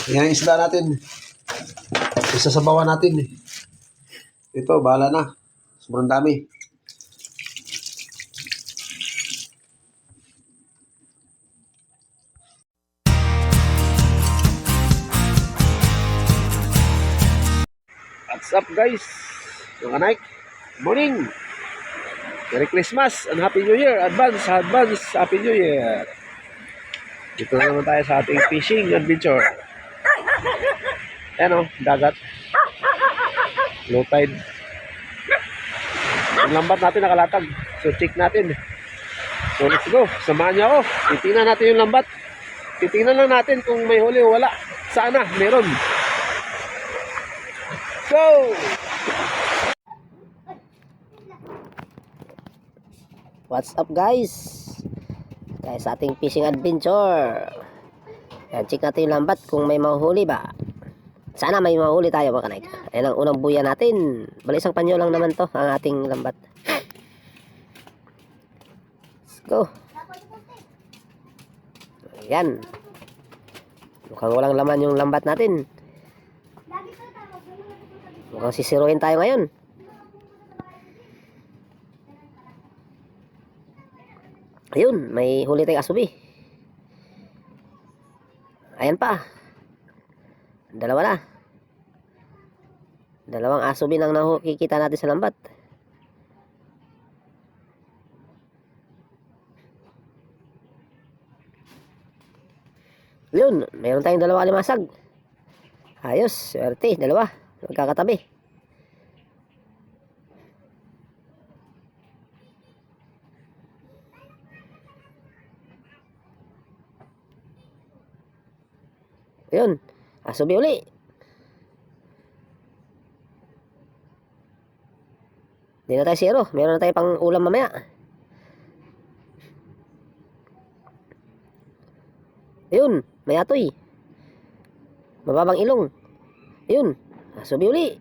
yan ang isda natin. Isasabawan natin. Ito, bahala na. Sobrang dami. What's up guys? Mga Nike, morning! Merry Christmas and Happy New Year! Advance Happy New Year! Dito na naman tayo sa ating fishing adventure. Ayan o, dagat. Low tide. Ang lambat natin nakalatag. So check natin. So let's go. Samahan niyo ako. Titingnan natin yung lambat. Titingnan lang natin kung may huli o wala. Sana meron. Go! What's up guys? Sa ating fishing adventure. Yan, check natin yung lambat kung may mahuhuli ba. Sana may mahuhuli tayo mga kanay. Ayan ang unang buya natin. Bali isang panyo lang naman to ang ating lambat. Let's go. Ayan. Mukhang walang laman yung lambat natin. Mukhang sisiruin tayo ngayon. Ayun, may huli tayong asubi. Ayan pa. Dalawa na. Dalawang asubi nang nakikita natin sa lambat. Yun, mayroon tayong dalawa alimasag. Ayos, swerte, dalawa. Magkakatabi. Ayun, asubi uli. Hindi na tayo zero. Meron na tayo pang ulam mamaya. Ayun, may atoy. Mababang ilong. Ayun, asubi uli.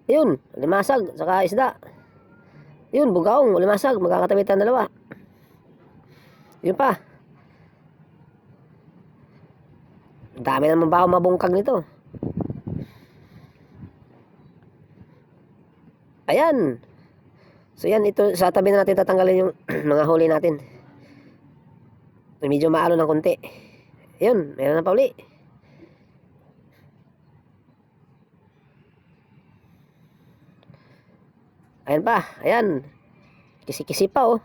Ayun, limasag, saka isda. Ayun, bugaong, limasag, magkakatabitan dalawa. Yun pa. Dami naman ba ako mabungkag nito. Ayan. So yan, ito sa tabi na natin tatanggalin yung mga huli natin. Medyo maalo ng konti. Ayun, meron na pa uli. Ayan pa, ayan. Kisi-kisi pa oh.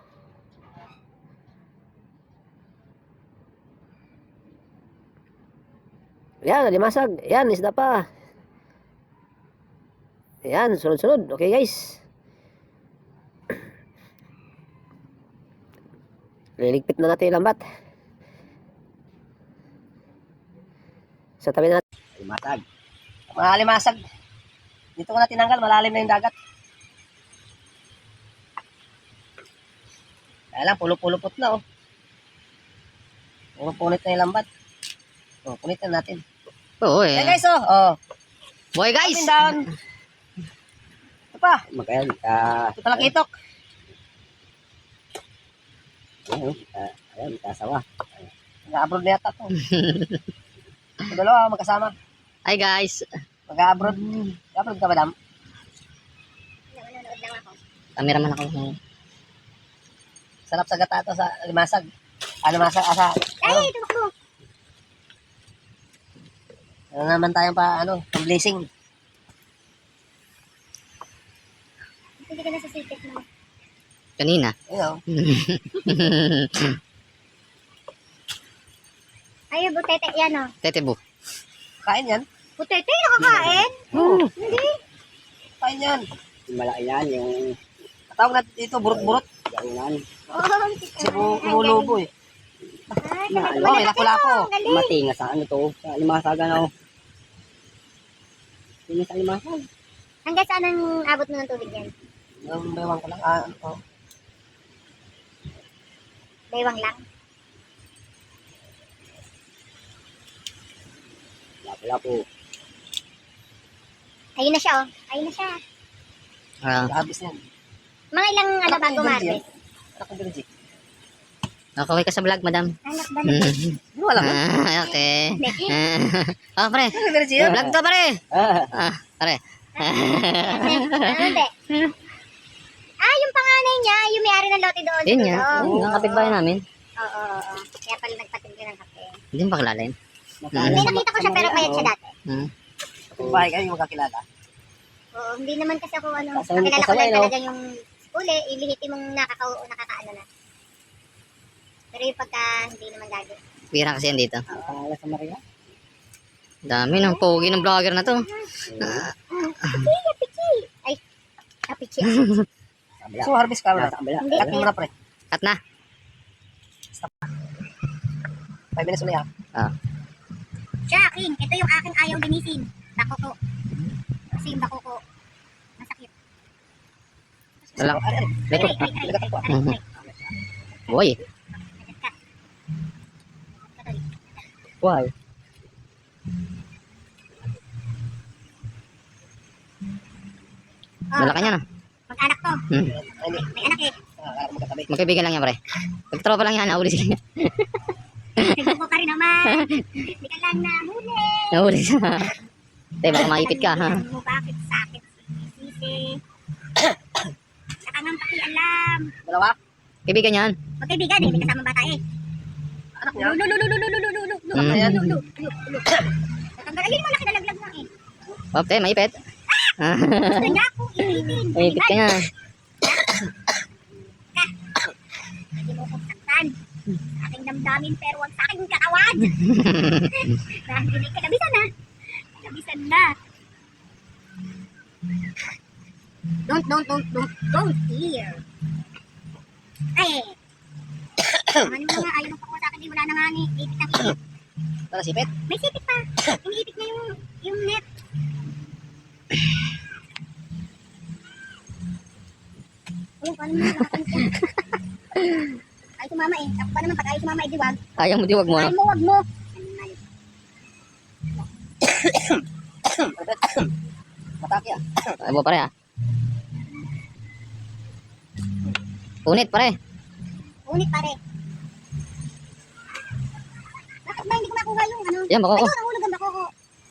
Yan, nalimasag. Yan, isda pa. Yan, sunod-sunod. Okay guys. Liligpit na natin yung lambat. Sa tabi na natin. Limasag. Mga limasag. Dito ko na tinanggal. Malalim na yung dagat. Kaya lang, pulo-pulupot na oh. Punit na yung lambat. Oh, punit na natin. Oo eh. Yan guys, oh. Boy guys. Up and down. Ito pa. Magayon. Ito pala kitok. Ayan, kasawa. Mag-abroad na yata to. Ito dalawa, magkasama. Hi guys. Mag-abroad. Mag-abroad ka ba, Dam? Cameraman ako. Sarap sa gata to sa limasag. Limasag, asa. Ay, tumakbo. Ano naman tayong pang blessing. Hindi ka na sa sikat mo. Kanina. Ayun. Ayaw, butete yan o. Tetebo. Kain yan? Butete, nakakain? Hindi. Kain yan. Malaki yan, yung Katawag natin dito, burot-burot. yangan. Kasi bumulobo eh. Oh, may lapo-lapo. Matinga sa ano to? Sa limasagan ako. Tinga sa limasag. Hanggang saan ang abot mo ng tubig yan? Yung bewang ko lang. Baywang lang. Lapo-lapo. Ayun na siya, oh. Ayun na siya. Labis yan. Mga ilang ano ba gumarbis? Ako Belgic. Nakaway ka sa vlog, madam. Anak balik. Wala ka. Okay. Becky. Oh, pare. Vlog to, pare. Pare. Ano, be? Ah, yung panganay niya, yung may-ari ng lote doon. Yun sa nga. dulo. Yung kapitbahay namin. Oo. Kaya pala nagpatimpla ng kape. Hindi mo pakilala yun. Hindi, nakita ko siya pero bayad siya dati. Hmm. Bahay kayo yung magkakilala. Oo, hindi naman kasi ako Kasama niyo kakilala po ko lang sa talaga yung uli, ilihiti mong nakakaano na. Pero yung pagka hindi naman lagi. Pira kasi yan dito. Pangalan sa Maria. Dami ng pogi ng vlogger na to. Pichi! Ay, pichi. So, harvest ka na. Hindi, Cut mo muna, pre. Cut na. 5 minutes ulit, ha? Siya, King, ito yung aking ayaw linisin. Bako ko. Kasi yung bako ko, masakit. Wala. Ito. Mhm. Boy. Why? Malaki niya na. Mag-anak to. Hmm. May anak eh. Magkaibigan lang yan, pre. Pagtropa lang yan, nauli siya. Nagbuko ka rin naman. Hindi ka lang nahuli. Nauli siya. Te, baka maipit ka, ha? Mo bakit sakit sisi. Nakangam pakialam. Dalawa? Kaibigan yan. Magkaibigan eh, may kasama bata eh. Anak niya? Tatanggalin mo na kinalaglag mo eh. Oh, te, maipit. Gusto niya akong ipitin. Maipit ka niya. Hindi mo kong saktan. Sa aking damdamin pero wag sa aking katawan. Dahil kalabisan na. Kalabisan na. Don't hear. Ay. Ano mo nga, ayaw nung pakuha sa akin, wala na nga ni. Ipit ang ipit. Para sipit? May sipit pa. Iniipit niya yung net. Oh, paano mo nakakalit yan? Ay, sumama eh. Ako pa naman, pag ayaw sumama, eh, diwag. Ayaw mo, diwag mo, Ayaw ha? mo, wag mo. Mataki, ah. Ay mo, pare, ha? Punit, pare. Unit pare. Bakit ba hindi ko makuha yung ano? Yan, bako ko. Ayun, nahulog ang bako ko.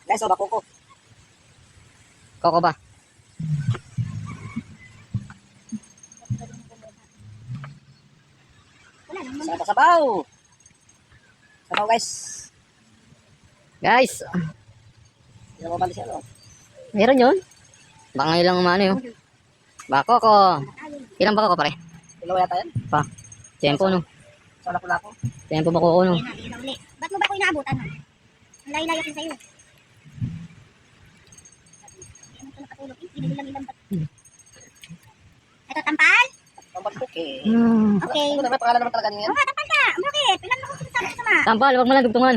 Guys, bako ko. Koko ba? Wala naman. Sabaw, sabaw. Sabaw, guys. Guys, Hindi mo balik siya, no? meron yun. Baka ngayon lang umano yun. Bako ko. Ilang bako ko, pare? Ilaw yata yan. Tempo, no? Sa lako-lako. Tempo bako ko, no? Ayun na uli. Ba't mo ba ko inaabutan? Ang layo-layo kasi sa'yo. Hindi mo ito nakatulog. Ilang ba't? Ito, tampal? Tampal cookie. Okay. Ano naman, pangalan naman talaga niya yan? Oo nga, tampal ka. Bakit? Pilan mo kung sinasabi sa ma. Tampal, wag mo lang dugtungan.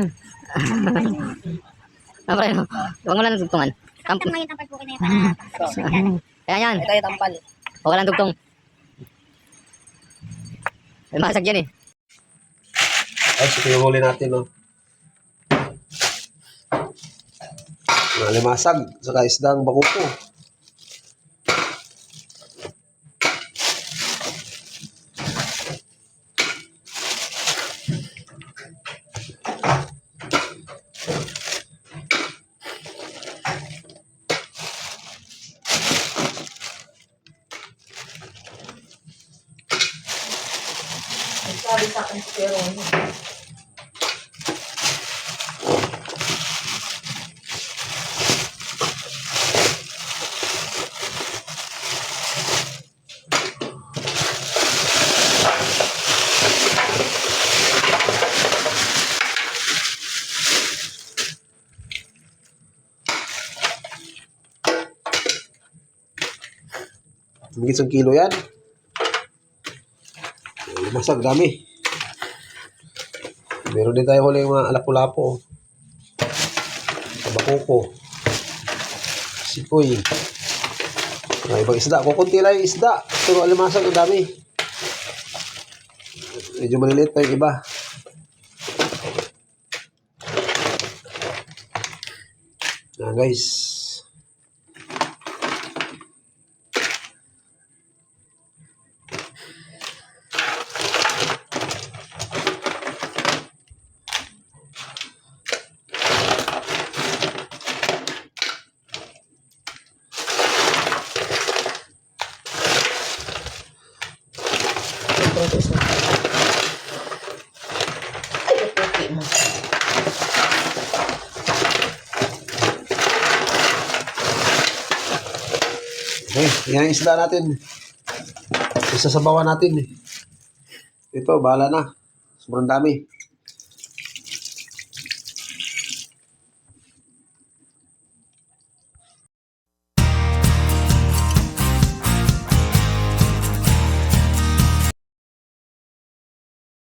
Pare, no? Wag mo lang dugtungan. Saktan mo yung tampal po na yun para sa Kaya yan. Ito yung tampal. Huwag ka lang dugtong. May masag yan, eh. Ay, ito yung huli natin, no? Limasag, saka isdang bakuko. Higit isang kilo yan. Limasag, dami. Meron din tayo huli yung mga alapu-lapo. Bakuko. Sikoy. Mga ibang isda. Kukunti lang yung isda. Pero alimasag, ang dami. Medyo maliliit pa yung iba. Yan guys. yan ang isda natin. Isasabawan natin. Ito, bahala na. Sobrang dami.